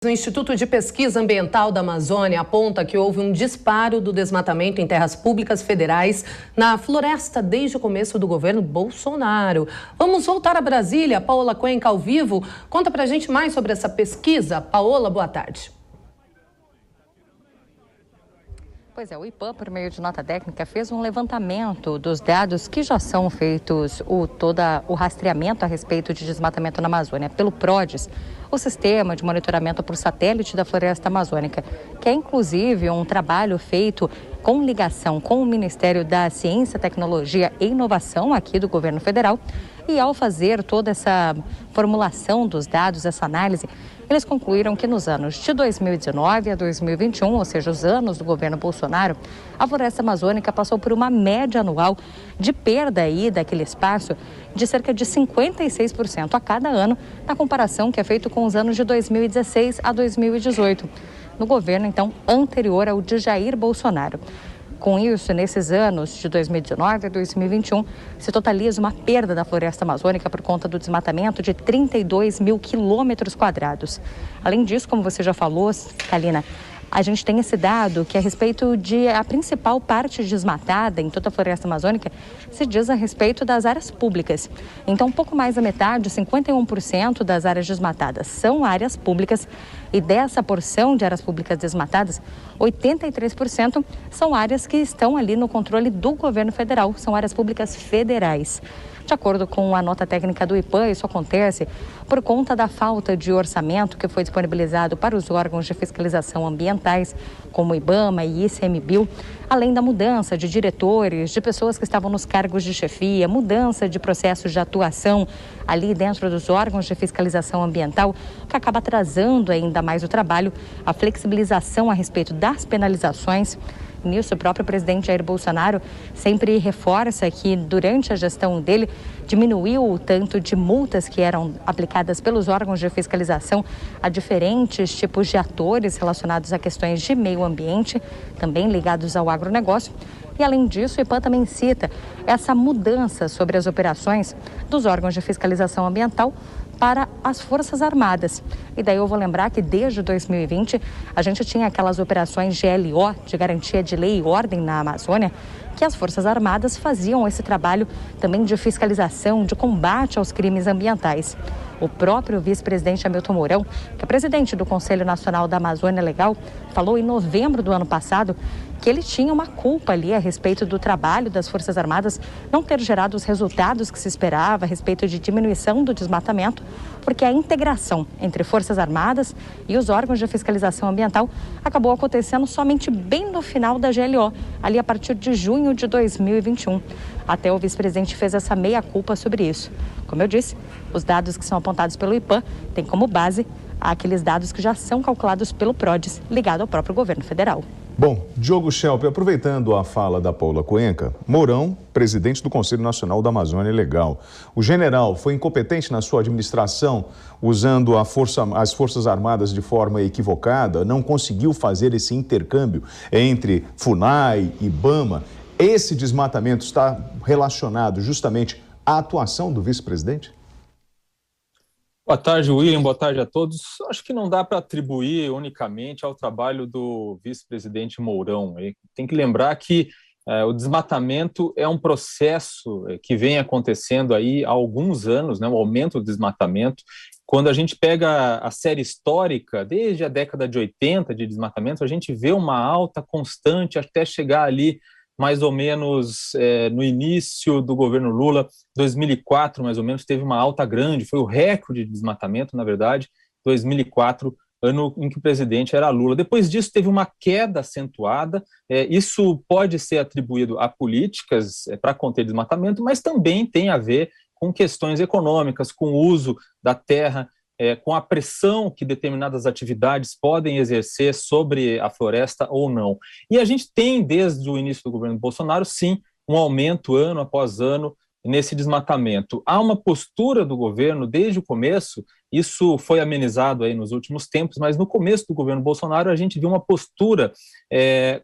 O Instituto de Pesquisa Ambiental da Amazônia aponta que houve um disparo do desmatamento em terras públicas federais na floresta desde o começo do governo Bolsonaro. Vamos voltar a Brasília. Paola Cuenca, ao vivo. Conta pra gente mais sobre essa pesquisa. Paola, boa tarde. Pois é, o IPAM, por meio de nota técnica, fez um levantamento dos dados que já são feitos, todo o rastreamento a respeito de desmatamento na Amazônia pelo PRODES, o Sistema de Monitoramento por Satélite da Floresta Amazônica, que é inclusive um trabalho feito com ligação com o Ministério da Ciência, Tecnologia e Inovação aqui do governo federal. E ao fazer toda essa formulação dos dados, essa análise, eles concluíram que nos anos de 2019 a 2021, ou seja, os anos do governo Bolsonaro, a floresta amazônica passou por uma média anual de perda aí daquele espaço de cerca de 56% a cada ano, na comparação que é feito com os anos de 2016 a 2018, no governo, então, anterior ao de Jair Bolsonaro. Com isso, nesses anos de 2019 a 2021, se totaliza uma perda da floresta amazônica por conta do desmatamento de 32 mil quilômetros quadrados. Além disso, como você já falou, Kalina, a gente tem esse dado que a respeito de a principal parte desmatada em toda a floresta amazônica se diz a respeito das áreas públicas. Então, um pouco mais da metade, 51% das áreas desmatadas são áreas públicas e dessa porção de áreas públicas desmatadas, 83% são áreas que estão ali no controle do governo federal, são áreas públicas federais. De acordo com a nota técnica do IPAM, isso acontece por conta da falta de orçamento que foi disponibilizado para os órgãos de fiscalização ambientais, como o IBAMA e ICMBio, além da mudança de diretores, de pessoas que estavam nos cargos de chefia, mudança de processos de atuação ali dentro dos órgãos de fiscalização ambiental, que acaba atrasando ainda mais o trabalho, a flexibilização a respeito das penalizações. Nisso, o próprio presidente Jair Bolsonaro sempre reforça que, durante a gestão dele, diminuiu o tanto de multas que eram aplicadas pelos órgãos de fiscalização a diferentes tipos de atores relacionados a questões de meio ambiente, também ligados ao agronegócio. E, além disso, o IPAM também cita essa mudança sobre as operações dos órgãos de fiscalização ambiental para as Forças Armadas. E daí eu vou lembrar que desde 2020 a gente tinha aquelas operações GLO, de garantia de lei e ordem na Amazônia, que as Forças Armadas faziam esse trabalho também de fiscalização, de combate aos crimes ambientais. O próprio vice-presidente Hamilton Mourão, que é presidente do Conselho Nacional da Amazônia Legal, falou em novembro do ano passado que ele tinha uma culpa ali a respeito do trabalho das Forças Armadas não ter gerado os resultados que se esperava a respeito de diminuição do desmatamento, porque a integração entre Forças Armadas e os órgãos de fiscalização ambiental acabou acontecendo somente bem no final da GLO, ali a partir de junho de 2021. Até o vice-presidente fez essa meia-culpa sobre isso. Como eu disse, os dados que são apontados pelo IPAM têm como base aqueles dados que já são calculados pelo PRODES, ligado ao próprio governo federal. Bom, Diogo Schelp, aproveitando a fala da Paola Cuenca, Mourão, presidente do Conselho Nacional da Amazônia Legal. O general foi incompetente na sua administração, usando as Forças Armadas de forma equivocada, não conseguiu fazer esse intercâmbio entre FUNAI e IBAMA. Esse desmatamento está relacionado justamente à atuação do vice-presidente? Boa tarde, William. Boa tarde a todos. Acho que não dá para atribuir unicamente ao trabalho do vice-presidente Mourão. Tem que lembrar que o desmatamento é um processo que vem acontecendo aí há alguns anos, né, o aumento do desmatamento. Quando a gente pega a série histórica, desde a década de 80 de desmatamento, a gente vê uma alta constante até chegar ali mais ou menos no início do governo Lula, 2004 mais ou menos, teve uma alta grande, foi o recorde de desmatamento, na verdade, 2004, ano em que o presidente era Lula. Depois disso teve uma queda acentuada, isso pode ser atribuído a políticas para conter desmatamento, mas também tem a ver com questões econômicas, com o uso da terra, com a pressão que determinadas atividades podem exercer sobre a floresta ou não. E a gente tem, desde o início do governo Bolsonaro, sim, um aumento ano após ano nesse desmatamento. Há uma postura do governo desde o começo, isso foi amenizado aí nos últimos tempos, mas no começo do governo Bolsonaro a gente viu uma postura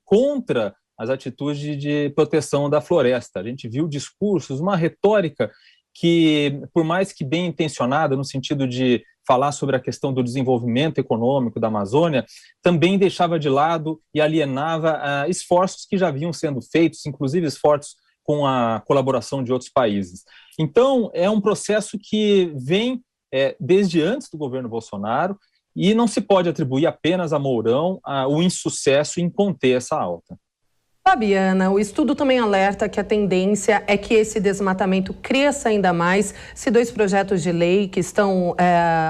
contra as atitudes de proteção da floresta. A gente viu discursos, uma retórica que, por mais que bem intencionada, no sentido de falar sobre a questão do desenvolvimento econômico da Amazônia, também deixava de lado e alienava esforços que já vinham sendo feitos, inclusive esforços com a colaboração de outros países. Então, é um processo que vem desde antes do governo Bolsonaro e não se pode atribuir apenas a Mourão o insucesso em conter essa alta. Fabiana, o estudo também alerta que a tendência é que esse desmatamento cresça ainda mais se 2 projetos de lei que estão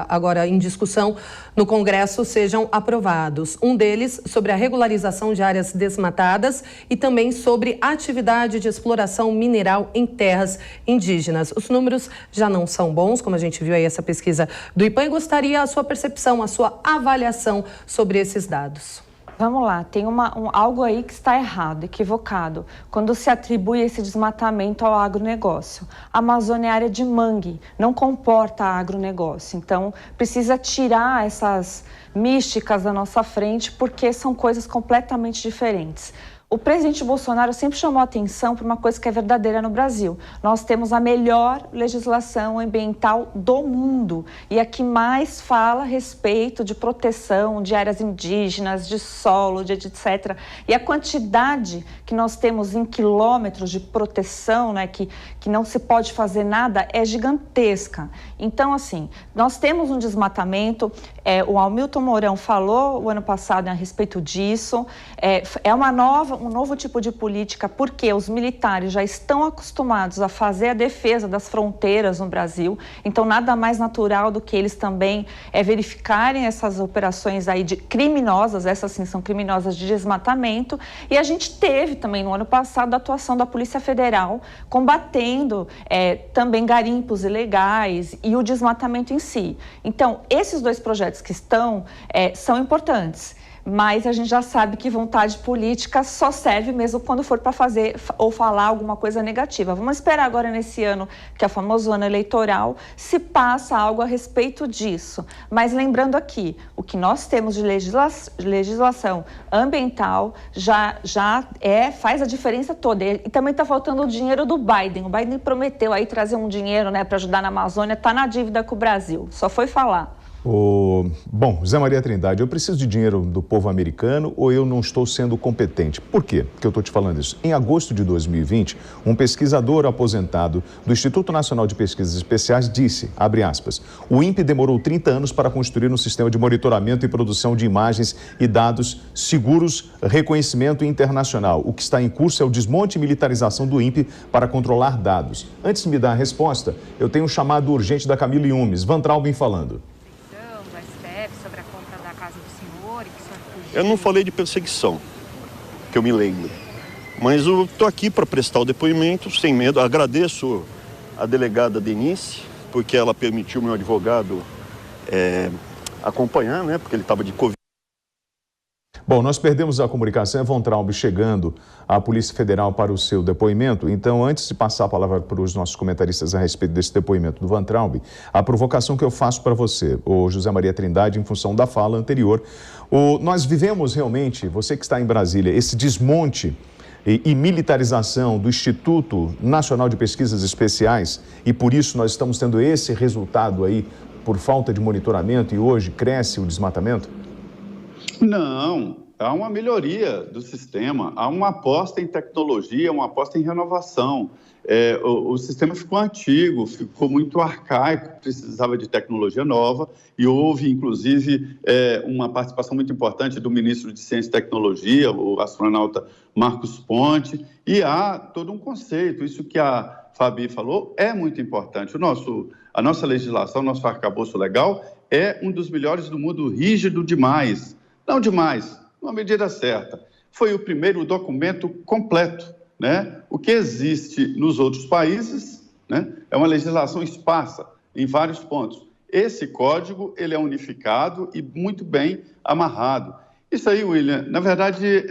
agora em discussão no Congresso sejam aprovados. Um deles sobre a regularização de áreas desmatadas e também sobre a atividade de exploração mineral em terras indígenas. Os números já não são bons, como a gente viu aí essa pesquisa do IPAM, e gostaria a sua percepção, a sua avaliação sobre esses dados. Vamos lá, tem algo aí que está errado, equivocado, quando se atribui esse desmatamento ao agronegócio. A Amazônia é área de mangue, não comporta agronegócio, então precisa tirar essas místicas da nossa frente, porque são coisas completamente diferentes. O presidente Bolsonaro sempre chamou a atenção para uma coisa que é verdadeira no Brasil. Nós temos a melhor legislação ambiental do mundo e a que mais fala a respeito de proteção de áreas indígenas, de solo, de etc. E a quantidade que nós temos em quilômetros de proteção, né, que não se pode fazer nada, é gigantesca. Então, assim, nós temos um desmatamento, o Hamilton Mourão falou o ano passado a respeito disso, é um novo tipo de política, porque os militares já estão acostumados a fazer a defesa das fronteiras no Brasil, então nada mais natural do que eles também verificarem essas operações aí criminosas, essas sim são criminosas, de desmatamento, e a gente teve também no ano passado a atuação da Polícia Federal combatendo também garimpos ilegais e o desmatamento em si. Então, esses 2 projetos que são importantes, mas a gente já sabe que vontade política só serve mesmo quando for para fazer ou falar alguma coisa negativa. Vamos esperar agora nesse ano, que é o famoso ano eleitoral, se passa algo a respeito disso. Mas lembrando aqui, o que nós temos de legislação ambiental já faz a diferença toda. E também está faltando o dinheiro do Biden. O Biden prometeu aí trazer um dinheiro, né, para ajudar na Amazônia, está na dívida com o Brasil, só foi falar. Bom, Zé Maria Trindade, eu preciso de dinheiro do povo americano ou eu não estou sendo competente? Por quê que eu estou te falando isso? Em agosto de 2020, um pesquisador aposentado do Instituto Nacional de Pesquisas Especiais disse, abre aspas, o INPE demorou 30 anos para construir um sistema de monitoramento e produção de imagens e dados seguros, reconhecimento internacional. O que está em curso é o desmonte e militarização do INPE para controlar dados. Antes de me dar a resposta, eu tenho um chamado urgente da Camila Yumes. Van Traubem falando. Eu não falei de perseguição, que eu me lembro, mas eu estou aqui para prestar o depoimento sem medo. Agradeço a delegada Denise, porque ela permitiu meu advogado acompanhar, né, porque ele estava de Covid. Bom, nós perdemos a comunicação, Van Traubem chegando à Polícia Federal para o seu depoimento. Então, antes de passar a palavra para os nossos comentaristas a respeito desse depoimento do Van Traubem, a provocação que eu faço para você, o José Maria Trindade, em função da fala anterior, nós vivemos realmente, você que está em Brasília, esse desmonte e militarização do Instituto Nacional de Pesquisas Especiais e por isso nós estamos tendo esse resultado aí por falta de monitoramento e hoje cresce o desmatamento? Não, há uma melhoria do sistema, há uma aposta em tecnologia, uma aposta em renovação. O sistema ficou antigo, ficou muito arcaico, precisava de tecnologia nova e houve, inclusive, uma participação muito importante do ministro de Ciência e Tecnologia, o astronauta Marcos Ponte, e há todo um conceito, isso que a Fabi falou é muito importante. A nossa legislação, nosso arcabouço legal é um dos melhores do mundo, rígido demais. Não demais, uma medida certa. Foi o primeiro documento completo, né? O que existe nos outros países, né, é uma legislação esparsa em vários pontos. Esse código, ele é unificado e muito bem amarrado. Isso aí, William, na verdade,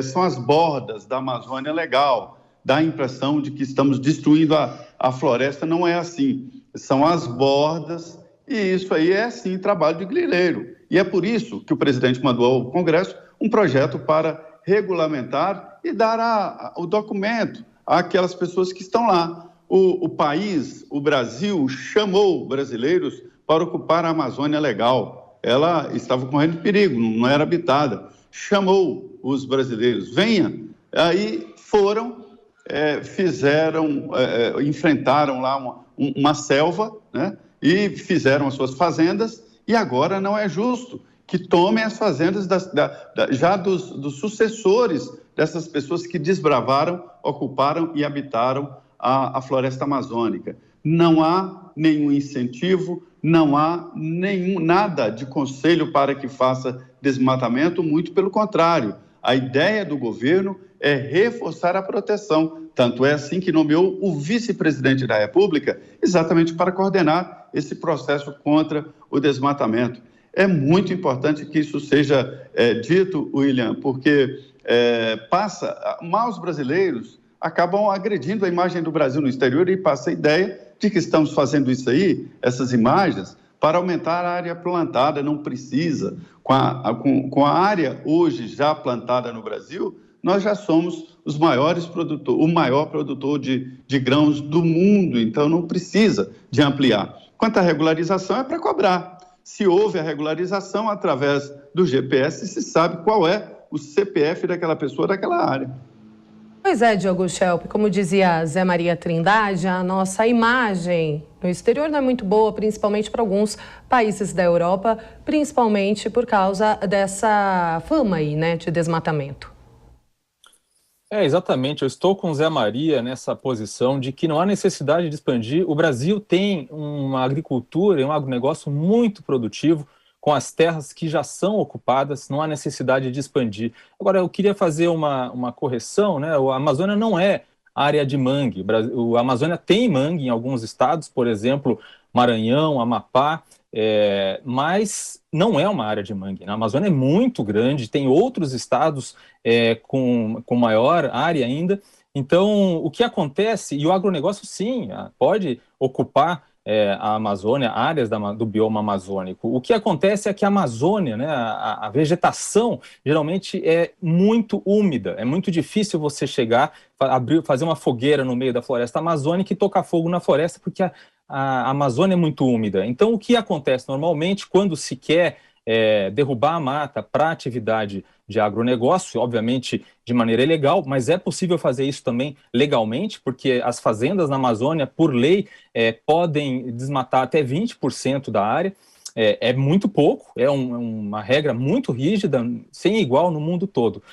são as bordas da Amazônia Legal. Dá a impressão de que estamos destruindo a floresta, não é assim. São as bordas e isso aí é, sim, trabalho de grileiro. E é por isso que o presidente mandou ao Congresso um projeto para regulamentar e dar o documento àquelas pessoas que estão lá. O país, o Brasil, chamou brasileiros para ocupar a Amazônia Legal. Ela estava correndo perigo, não era habitada. Chamou os brasileiros, venha. Aí foram, enfrentaram lá uma selva, né? E fizeram as suas fazendas, e agora não é justo que tomem as fazendas já dos sucessores dessas pessoas que desbravaram, ocuparam e habitaram a floresta amazônica. Não há nenhum incentivo, não há nada de conselho para que faça desmatamento, muito pelo contrário. A ideia do governo é reforçar a proteção. Tanto é assim que nomeou o vice-presidente da República exatamente para coordenar esse processo contra o desmatamento. É muito importante que isso seja dito, William, porque maus brasileiros acabam agredindo a imagem do Brasil no exterior e passa a ideia de que estamos fazendo isso aí, essas imagens, para aumentar a área plantada. Não precisa. Com a área hoje já plantada no Brasil, nós já somos o maior produtor de grãos do mundo, então não precisa de ampliar. Quanto à regularização, é para cobrar. Se houve a regularização através do GPS, se sabe qual é o CPF daquela pessoa daquela área. Pois é, Diogo Schelp, como dizia Zé Maria Trindade, a nossa imagem no exterior não é muito boa, principalmente para alguns países da Europa, principalmente por causa dessa fama aí, né, de desmatamento. Exatamente. Eu estou com o Zé Maria nessa posição de que não há necessidade de expandir. O Brasil tem uma agricultura e um agronegócio muito produtivo, com as terras que já são ocupadas, não há necessidade de expandir. Agora, eu queria fazer uma correção, né? A Amazônia não é área de mangue. A Amazônia tem mangue em alguns estados, por exemplo, Maranhão, Amapá, mas não é uma área de mangue. A Amazônia é muito grande, tem outros estados com maior área ainda. Então, o que acontece, e o agronegócio, sim, pode ocupar a Amazônia, áreas do bioma amazônico. O que acontece é que a Amazônia, né, a vegetação, geralmente é muito úmida. É muito difícil você chegar, fazer uma fogueira no meio da floresta amazônica e tocar fogo na floresta, porque a Amazônia é muito úmida. Então, o que acontece normalmente quando se quer derrubar a mata para atividade de agronegócio, obviamente de maneira ilegal, mas é possível fazer isso também legalmente, porque as fazendas na Amazônia, por lei, podem desmatar até 20% da área. É muito pouco, é uma regra muito rígida, sem igual no mundo todo.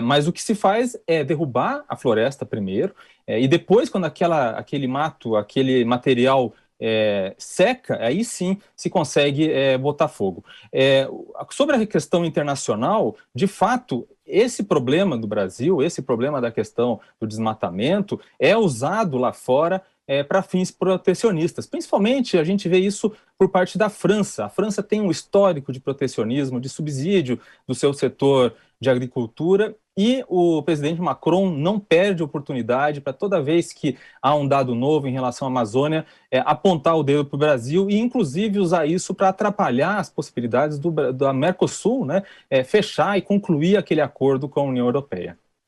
Mas o que se faz é derrubar a floresta primeiro, e depois, quando aquele mato, aquele material seca, aí sim se consegue botar fogo. Sobre a questão internacional, de fato, esse problema do Brasil, esse problema da questão do desmatamento é usado lá fora para fins protecionistas. Principalmente a gente vê isso por parte da França. A França tem um histórico de protecionismo, de subsídio do seu setor de agricultura, e o presidente Macron não perde oportunidade para, toda vez que há um dado novo em relação à Amazônia, apontar o dedo para o Brasil e, inclusive, usar isso para atrapalhar as possibilidades da Mercosul, né, fechar e concluir aquele acordo com a União Europeia.